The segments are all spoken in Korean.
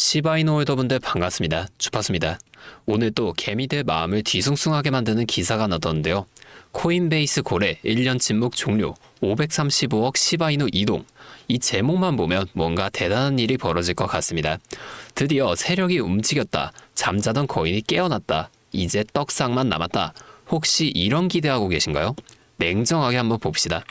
시바이노 홀더분들 반갑습니다. 주파수입니다. 오늘 또 개미들 마음을 뒤숭숭하게 만드는 기사가 나왔는데요. 코인베이스 고래 1년 침묵 종료 535억 시바이노 이동. 이 제목만 보면 뭔가 대단한 일이 벌어질 것 같습니다. 드디어 세력이 움직였다. 잠자던 거인이 깨어났다. 이제 떡상만 남았다. 혹시 이런 기대하고 계신가요? 냉정하게 한번 봅시다.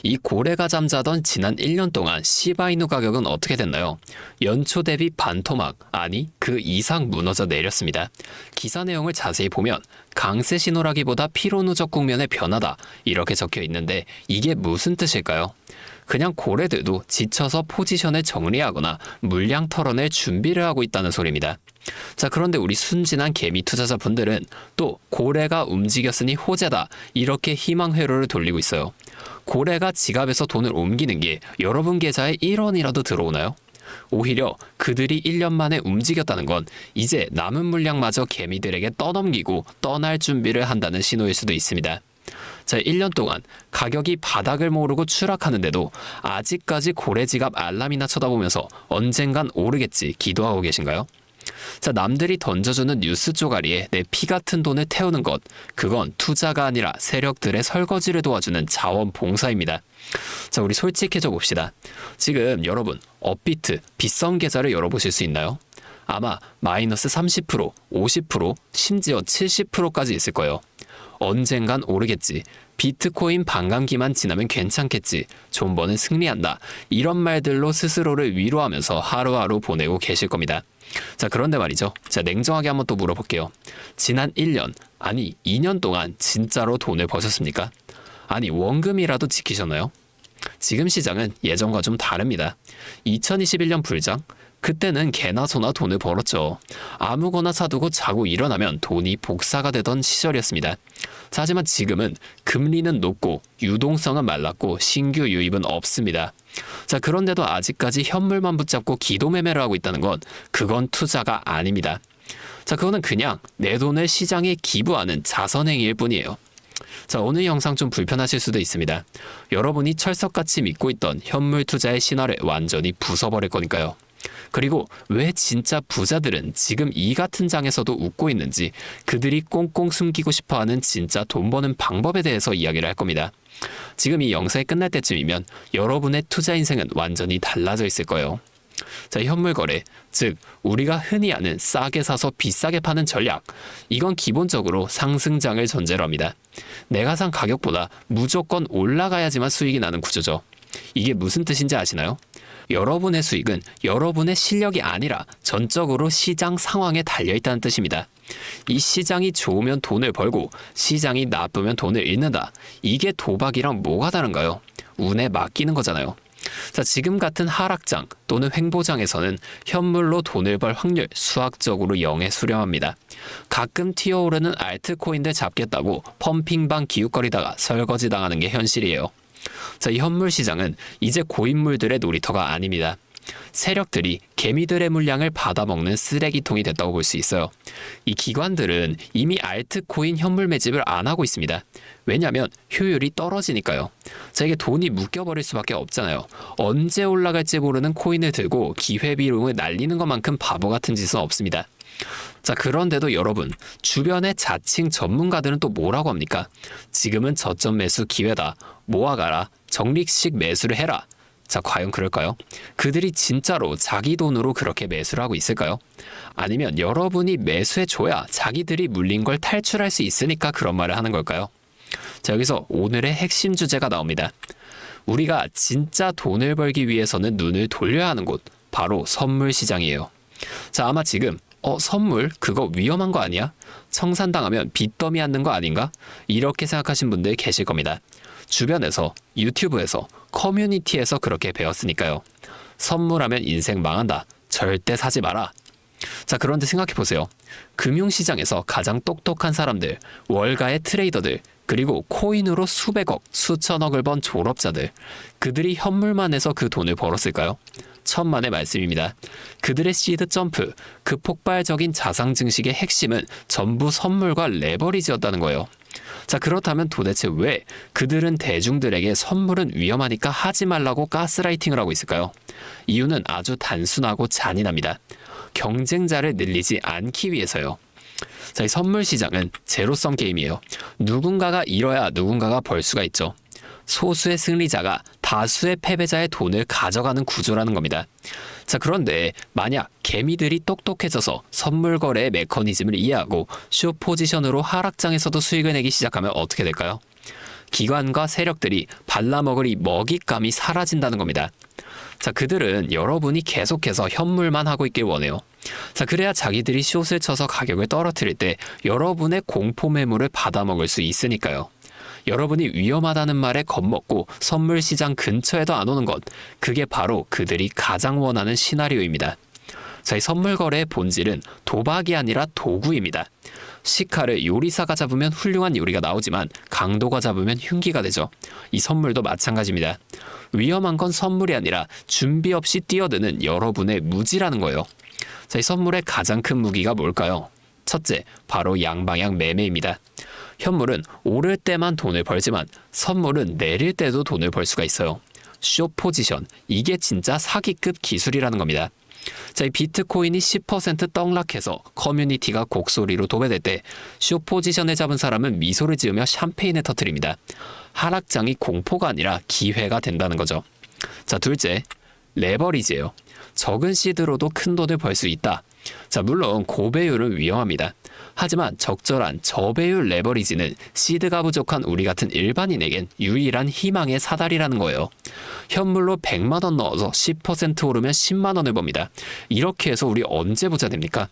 이 고래가 잠자던 지난 1년 동안 시바이누 가격은 어떻게 됐나요? 연초 대비 반토막, 아니 그 이상 무너져 내렸습니다. 기사 내용을 자세히 보면 강세 신호라기보다 피로 누적 국면의 변화다 이렇게 적혀 있는데 이게 무슨 뜻일까요? 그냥 고래들도 지쳐서 포지션을 정리하거나 물량 털어낼 준비를 하고 있다는 소리입니다. 자, 그런데 우리 순진한 개미 투자자분들은 또 고래가 움직였으니 호재다 이렇게 희망 회로를 돌리고 있어요. 고래가 지갑에서 돈을 옮기는 게 여러분 계좌에 1원이라도 들어오나요? 오히려 그들이 1년 만에 움직였다는 건 이제 남은 물량마저 개미들에게 떠넘기고 떠날 준비를 한다는 신호일 수도 있습니다. 자, 1년 동안 가격이 바닥을 모르고 추락하는데도 아직까지 고래 지갑 알람이나 쳐다보면서 언젠간 오르겠지 기도하고 계신가요? 자, 남들이 던져주는 뉴스 쪼가리에 내 피 같은 돈을 태우는 것, 그건 투자가 아니라 세력들의 설거지를 도와주는 자원봉사입니다. 자, 우리 솔직해져 봅시다. 지금 여러분 업비트 빗썸 계좌를 열어보실 수 있나요? 아마 마이너스 30%, 50%, 심지어 70%까지 있을 거예요. 언젠간 오르겠지. 비트코인 반감기만 지나면 괜찮겠지. 존버는 승리한다. 이런 말들로 스스로를 위로하면서 하루하루 보내고 계실 겁니다. 자, 그런데 말이죠. 자, 냉정하게 한번 또 물어볼게요. 지난 1년, 아니 2년 동안 진짜로 돈을 버셨습니까? 아니 원금이라도 지키셨나요? 지금 시장은 예전과 좀 다릅니다. 2021년 불장? 그때는 개나 소나 돈을 벌었죠. 아무거나 사두고 자고 일어나면 돈이 복사가 되던 시절이었습니다. 자, 하지만 지금은 금리는 높고 유동성은 말랐고 신규 유입은 없습니다. 자, 그런데도 아직까지 현물만 붙잡고 기도 매매를 하고 있다는 건 그건 투자가 아닙니다. 자, 그거는 그냥 내 돈을 시장에 기부하는 자선행위일 뿐이에요. 자, 오늘 영상 좀 불편하실 수도 있습니다. 여러분이 철석같이 믿고 있던 현물 투자의 신화를 완전히 부숴버릴 거니까요. 그리고 왜 진짜 부자들은 지금 이 같은 장에서도 웃고 있는지 그들이 꽁꽁 숨기고 싶어하는 진짜 돈 버는 방법에 대해서 이야기를 할 겁니다. 지금 이 영상이 끝날 때쯤이면 여러분의 투자 인생은 완전히 달라져 있을 거예요. 자, 현물 거래, 즉 우리가 흔히 아는 싸게 사서 비싸게 파는 전략, 이건 기본적으로 상승장을 전제로 합니다. 내가 산 가격보다 무조건 올라가야지만 수익이 나는 구조죠. 이게 무슨 뜻인지 아시나요? 여러분의 수익은 여러분의 실력이 아니라 전적으로 시장 상황에 달려있다는 뜻입니다. 이 시장이 좋으면 돈을 벌고 시장이 나쁘면 돈을 잃는다. 이게 도박이랑 뭐가 다른가요? 운에 맡기는 거잖아요. 자, 지금 같은 하락장 또는 횡보장에서는 현물로 돈을 벌 확률 수학적으로 0에 수렴합니다. 가끔 튀어오르는 알트코인들 잡겠다고 펌핑방 기웃거리다가 설거지 당하는 게 현실이에요. 자, 이 현물 시장은 이제 고인물들의 놀이터가 아닙니다. 세력들이 개미들의 물량을 받아먹는 쓰레기통이 됐다고 볼 수 있어요. 이 기관들은 이미 알트코인 현물 매집을 안 하고 있습니다. 왜냐하면 효율이 떨어지니까요. 자, 이게 돈이 묶여버릴 수밖에 없잖아요. 언제 올라갈지 모르는 코인을 들고 기회비용을 날리는 것만큼 바보 같은 짓은 없습니다. 자, 그런데도 여러분, 주변의 자칭 전문가들은 또 뭐라고 합니까? 지금은 저점 매수 기회다. 모아가라. 적립식 매수를 해라. 자, 과연 그럴까요? 그들이 진짜로 자기 돈으로 그렇게 매수를 하고 있을까요? 아니면 여러분이 매수해줘야 자기들이 물린 걸 탈출할 수 있으니까 그런 말을 하는 걸까요? 자, 여기서 오늘의 핵심 주제가 나옵니다. 우리가 진짜 돈을 벌기 위해서는 눈을 돌려야 하는 곳, 바로 선물 시장이에요. 자, 아마 지금 선물 그거 위험한 거 아니야? 청산당하면 빚더미 앉는 거 아닌가? 이렇게 생각하신 분들 계실 겁니다. 주변에서, 유튜브에서, 커뮤니티에서 그렇게 배웠으니까요. 선물하면 인생 망한다. 절대 사지 마라. 자, 그런데 생각해보세요. 금융시장에서 가장 똑똑한 사람들, 월가의 트레이더들, 그리고 코인으로 수백억, 수천억을 번 졸업자들, 그들이 현물만 해서 그 돈을 벌었을까요? 천만의 말씀입니다. 그들의 시드 점프, 그 폭발적인 자상 증식의 핵심은 전부 선물과 레버리지였다는 거예요. 자, 그렇다면 도대체 왜 그들은 대중들에게 선물은 위험하니까 하지 말라고 가스라이팅을 하고 있을까요? 이유는 아주 단순하고 잔인합니다. 경쟁자를 늘리지 않기 위해서요. 자, 이 선물 시장은 제로섬 게임이에요. 누군가가 잃어야 누군가가 벌 수가 있죠. 소수의 승리자가 다수의 패배자의 돈을 가져가는 구조라는 겁니다. 자, 그런데 만약 개미들이 똑똑해져서 선물 거래의 메커니즘을 이해하고 숏 포지션으로 하락장에서도 수익을 내기 시작하면 어떻게 될까요? 기관과 세력들이 발라먹을 이 먹잇감이 사라진다는 겁니다. 자, 그들은 여러분이 계속해서 현물만 하고 있길 원해요. 자, 그래야 자기들이 숏을 쳐서 가격을 떨어뜨릴 때 여러분의 공포 매물을 받아먹을 수 있으니까요. 여러분이 위험하다는 말에 겁먹고 선물 시장 근처에도 안 오는 것, 그게 바로 그들이 가장 원하는 시나리오입니다. 자, 이 선물 거래의 본질은 도박이 아니라 도구입니다. 시카를 요리사가 잡으면 훌륭한 요리가 나오지만 강도가 잡으면 흉기가 되죠. 이 선물도 마찬가지입니다. 위험한 건 선물이 아니라 준비 없이 뛰어드는 여러분의 무지라는 거예요. 자, 이 선물의 가장 큰 무기가 뭘까요? 첫째, 바로 양방향 매매입니다. 현물은 오를 때만 돈을 벌지만 선물은 내릴 때도 돈을 벌 수가 있어요. 숏 포지션, 이게 진짜 사기급 기술이라는 겁니다. 자, 이 비트코인이 10% 떡락해서 커뮤니티가 곡소리로 도배될 때 숏 포지션을 잡은 사람은 미소를 지으며 샴페인을 터뜨립니다. 하락장이 공포가 아니라 기회가 된다는 거죠. 자, 둘째, 레버리지예요. 적은 시드로도 큰 돈을 벌 수 있다. 자, 물론 고배율은 위험합니다. 하지만 적절한 저배율 레버리지는 시드가 부족한 우리 같은 일반인에겐 유일한 희망의 사다리라는 거예요. 현물로 100만 원 넣어서 10% 오르면 10만 원을 법니다. 이렇게 해서 우리 언제 부자 됩니까?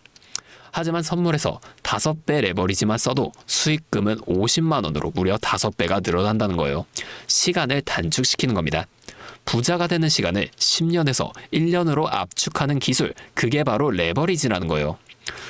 하지만 선물에서 5배 레버리지만 써도 수익금은 50만 원으로 무려 5배가 늘어난다는 거예요. 시간을 단축시키는 겁니다. 부자가 되는 시간을 10년에서 1년으로 압축하는 기술, 그게 바로 레버리지라는 거예요.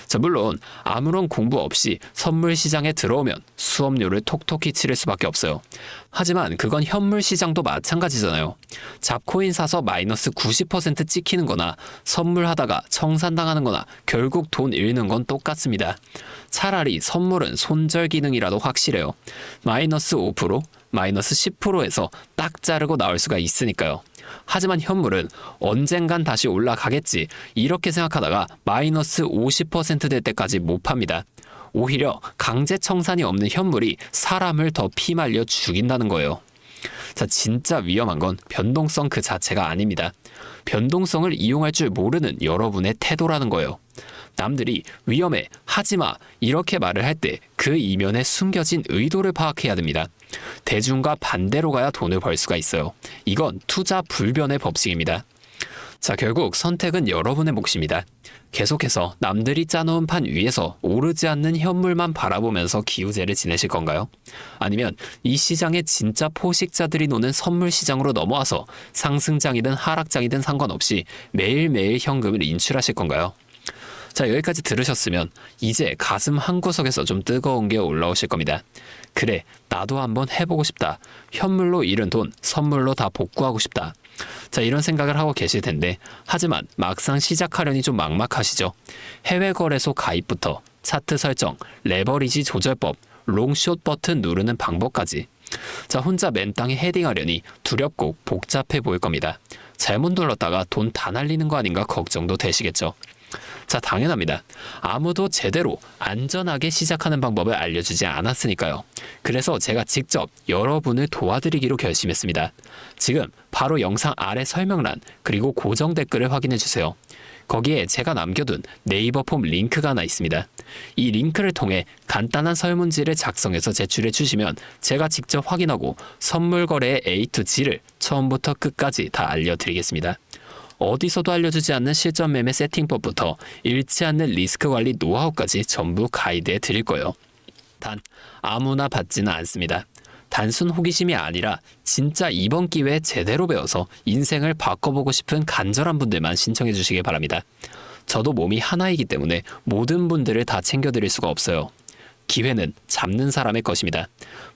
자, 물론 아무런 공부 없이 선물 시장에 들어오면 수업료를 톡톡히 치를 수밖에 없어요. 하지만 그건 현물 시장도 마찬가지잖아요. 잡코인 사서 마이너스 90% 찍히는 거나 선물하다가 청산당하는 거나 결국 돈 잃는 건 똑같습니다. 차라리 선물은 손절 기능이라도 확실해요. 마이너스 5%, 마이너스 10%에서 딱 자르고 나올 수가 있으니까요. 하지만 현물은 언젠간 다시 올라가겠지, 이렇게 생각하다가 마이너스 50% 될 때까지 못 팝니다. 오히려 강제 청산이 없는 현물이 사람을 더 피말려 죽인다는 거예요. 자, 진짜 위험한 건 변동성 그 자체가 아닙니다. 변동성을 이용할 줄 모르는 여러분의 태도라는 거예요. 남들이 위험해, 하지마, 이렇게 말을 할 때 그 이면에 숨겨진 의도를 파악해야 됩니다. 대중과 반대로 가야 돈을 벌 수가 있어요. 이건 투자 불변의 법칙입니다. 자, 결국 선택은 여러분의 몫입니다. 계속해서 남들이 짜놓은 판 위에서 오르지 않는 현물만 바라보면서 기우제를 지내실 건가요? 아니면 이 시장의 진짜 포식자들이 노는 선물 시장으로 넘어와서 상승장이든 하락장이든 상관없이 매일매일 현금을 인출하실 건가요? 자, 여기까지 들으셨으면 이제 가슴 한구석에서 좀 뜨거운 게 올라오실 겁니다. 그래, 나도 한번 해보고 싶다. 현물로 잃은 돈 선물로 다 복구하고 싶다. 자, 이런 생각을 하고 계실 텐데, 하지만 막상 시작하려니 좀 막막하시죠? 해외 거래소 가입부터 차트 설정, 레버리지 조절법, 롱숏 버튼 누르는 방법까지. 자, 혼자 맨땅에 헤딩하려니 두렵고 복잡해 보일 겁니다. 잘못 눌렀다가 돈 다 날리는 거 아닌가 걱정도 되시겠죠? 자, 당연합니다. 아무도 제대로 안전하게 시작하는 방법을 알려주지 않았으니까요. 그래서 제가 직접 여러분을 도와드리기로 결심했습니다. 지금 바로 영상 아래 설명란 그리고 고정 댓글을 확인해주세요. 거기에 제가 남겨둔 네이버 폼 링크가 하나 있습니다. 이 링크를 통해 간단한 설문지를 작성해서 제출해 주시면 제가 직접 확인하고 선물 거래의 A to G를 처음부터 끝까지 다 알려드리겠습니다. 어디서도 알려주지 않는 실전 매매 세팅법부터 잃지 않는 리스크 관리 노하우까지 전부 가이드해 드릴 거예요. 단 아무나 받지는 않습니다. 단순 호기심이 아니라 진짜 이번 기회에 제대로 배워서 인생을 바꿔보고 싶은 간절한 분들만 신청해 주시기 바랍니다. 저도 몸이 하나이기 때문에 모든 분들을 다 챙겨드릴 수가 없어요. 기회는 잡는 사람의 것입니다.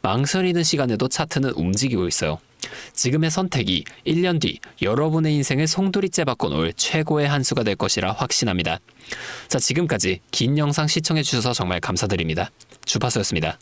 망설이는 시간에도 차트는 움직이고 있어요. 지금의 선택이 1년 뒤 여러분의 인생을 송두리째 바꿔놓을 최고의 한 수가 될 것이라 확신합니다. 자, 지금까지 긴 영상 시청해주셔서 정말 감사드립니다. 주파수였습니다.